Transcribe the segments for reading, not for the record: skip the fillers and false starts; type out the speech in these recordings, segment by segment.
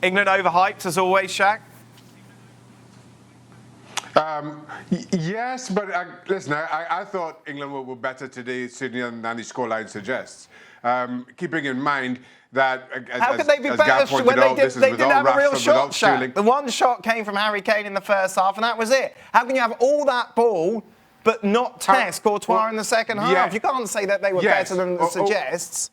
England overhyped as always, Shaq? Yes, but listen, I thought England were better today, Sydney, than the scoreline suggests. Keeping in mind that, how could they be better when they didn't have a real shot, Shaq? The one shot came from Harry Kane in the first half, and that was it. How can you have all that ball but not test Courtois in the second half? Yeah. You can't say that they were better than it suggests.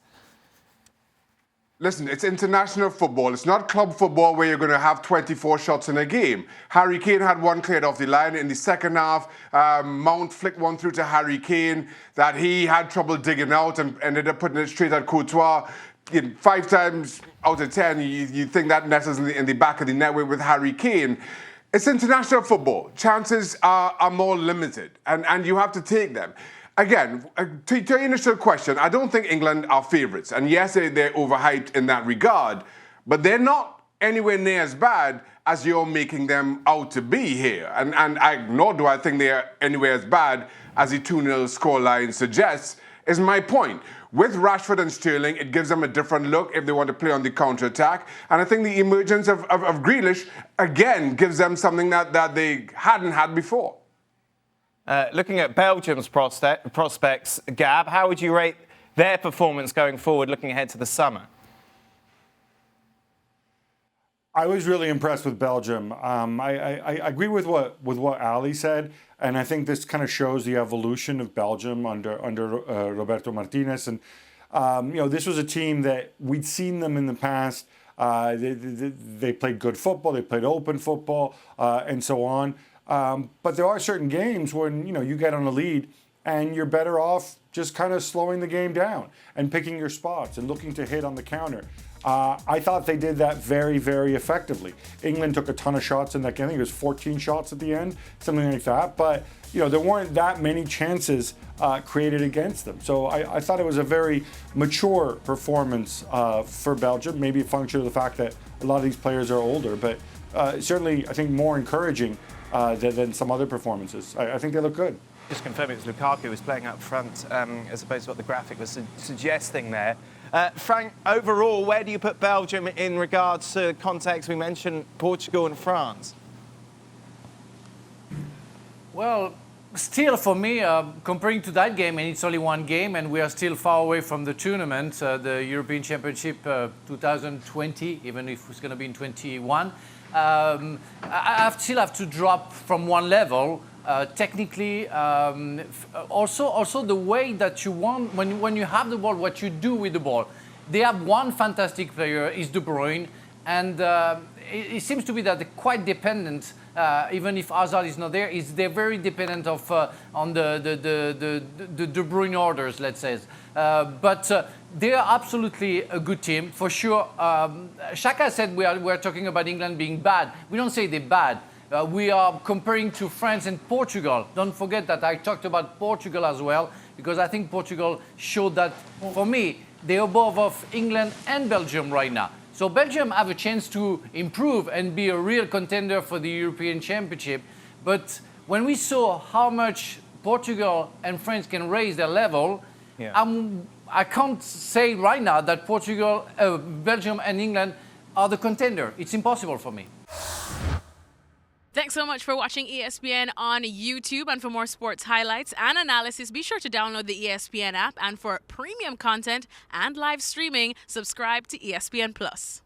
Listen, it's international football. It's not club football where you're going to have 24 shots in a game. Harry Kane had one cleared off the line in the second half. Mount flicked one through to Harry Kane that he had trouble digging out and ended up putting it straight at Courtois. 5 times out of 10, you think that messes in the back of the net with Harry Kane. It's international football. Chances are more limited, and you have to take them. Again, to your initial question, I don't think England are favourites. And yes, they're overhyped in that regard, but they're not anywhere near as bad as you're making them out to be here. And nor do I think they're anywhere as bad as the 2-0 scoreline suggests, is my point. With Rashford and Sterling, it gives them a different look if they want to play on the counter-attack. And I think the emergence of Grealish, again, gives them something that they hadn't had before. Looking at Belgium's prospects, Gab, how would you rate their performance going forward, looking ahead to the summer? I was really impressed with Belgium. I agree with what Ali said, and I think this kind of shows the evolution of Belgium under Roberto Martinez. And this was a team that we'd seen them in the past. They played good football, they played open football, and so on. But there are certain games when you get on a lead and you're better off just kind of slowing the game down and picking your spots and looking to hit on the counter. I thought they did that very, very effectively. England took a ton of shots in that game. I think it was 14 shots at the end, something like that. But there weren't that many chances created against them. So I thought it was a very mature performance for Belgium. Maybe a function of the fact that a lot of these players are older, but certainly I think more encouraging than some other performances. I think they look good. Just confirm it was Lukaku who was playing up front as opposed to what the graphic was suggesting there. Frank, overall, where do you put Belgium in regards to context? We mentioned Portugal and France. Well, still for me, comparing to that game, and it's only one game, and we are still far away from the tournament, the European Championship 2020, even if it's going to be in 21. I still have to drop from one level. Technically, also the way that you want, when you have the ball, what you do with the ball. They have one fantastic player, is De Bruyne, and it seems to be that they're quite dependent, even if Hazard is not there, they're very dependent on the De Bruyne orders, let's say. But they are absolutely a good team, for sure. Shaka said we are talking about England being bad. We don't say they're bad. We are comparing to France and Portugal. Don't forget that I talked about Portugal as well, because I think Portugal showed that, for me, they're above of England and Belgium right now. So Belgium have a chance to improve and be a real contender for the European Championship. But when we saw how much Portugal and France can raise their level, I can't say right now that Belgium and England are the contender. It's impossible for me. Thanks so much for watching ESPN on YouTube. And for more sports highlights and analysis, be sure to download the ESPN app. And for premium content and live streaming, subscribe to ESPN+.